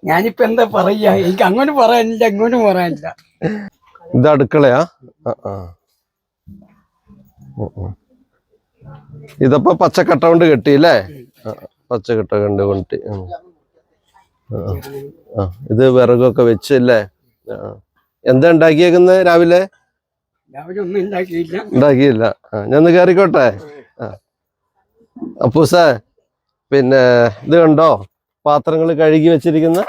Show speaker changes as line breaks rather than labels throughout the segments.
ഞാനിപ്പോ എന്താ പറയാ, എനിക്ക് അങ്ങോട്ട് പറയാനില്ല ഇങ്ങോട്ടും പറയാനില്ല.
ഇത് അടുക്കളയാ? ഇതപ്പോ പച്ചക്കട്ട കൊണ്ട് കെട്ടിയില്ലേ? പച്ചക്കട്ട കൊണ്ട് കൊണ്ടി. ഇത് വിറകൊക്കെ വെച്ചല്ലേ? എന്താ ഉണ്ടാക്കിയേക്കുന്നത് രാവിലെ?
രാവിലെ ഒന്നും
ഉണ്ടാക്കിയില്ല. ഞാൻ കയറിക്കോട്ടെ. അപ്പൂസേ, പിന്നെ ഇത് കണ്ടോ പാത്രങ്ങൾ കഴുകി വെച്ചിരിക്കുന്ന?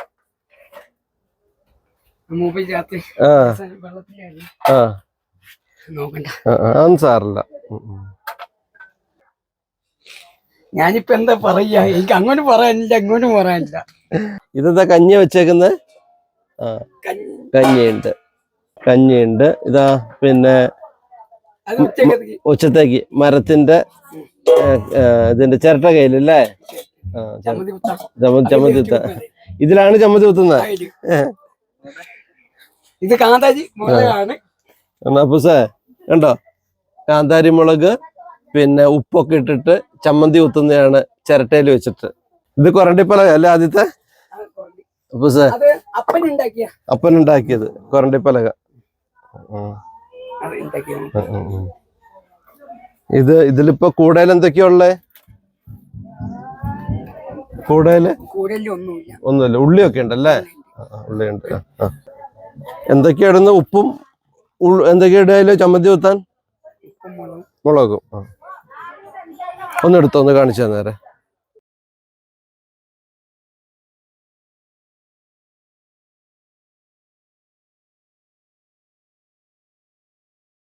അതൊന്നും സാറില്ല.
ഞാനിപ്പോ എന്താ പറയാ, എനിക്ക് അങ്ങോട്ട് പറയാനില്ല ഇങ്ങോട്ടും പറയാനില്ല.
ഇതെന്താ കഞ്ഞി വെച്ചേക്കുന്നത്? കഞ്ഞിയുണ്ട്. ഇതാ പിന്നെ ഉച്ചത്തേക്ക് മരത്തിന്റെ ഇതിന്റെ ചിരട്ട കയ്യിലല്ലേ? ചമ്മന്തി കുത്ത. ഇതിലാണ് ചമ്മന്തി കുത്തുന്നത്.
ഇത് കാന്താരി മുളകാണ്.
അപ്പൂസേ കണ്ടോ, കാന്താരി മുളക് പിന്നെ ഉപ്പൊക്കെ ഇട്ടിട്ട് ചമ്മന്തി കുത്തുന്നതാണ് ചിരട്ടയിൽ വെച്ചിട്ട്. ഇത് കൊരണ്ടിപ്പലക അല്ലേ ആദ്യത്തെ? അപ്പൂസേ, അപ്പനുണ്ടാക്കിയത് കൊരണ്ടിപ്പലക. ഇതിലിപ്പോ കൂടയിൽ എന്തൊക്കെയാ ഉള്ളേ? കൂടയില് ഒന്നുമില്ല, ഉള്ളിയൊക്കെ ഉണ്ടല്ലേ? ഉള്ളിയുണ്ട്. എന്തൊക്കെയാ ഇടുന്ന? ഉപ്പും എന്തൊക്കെയാ ഇടയില് ചമ്മന്തി കുത്താൻ? മുളകും. ഒന്ന് കാണിച്ചു തന്നേരെ.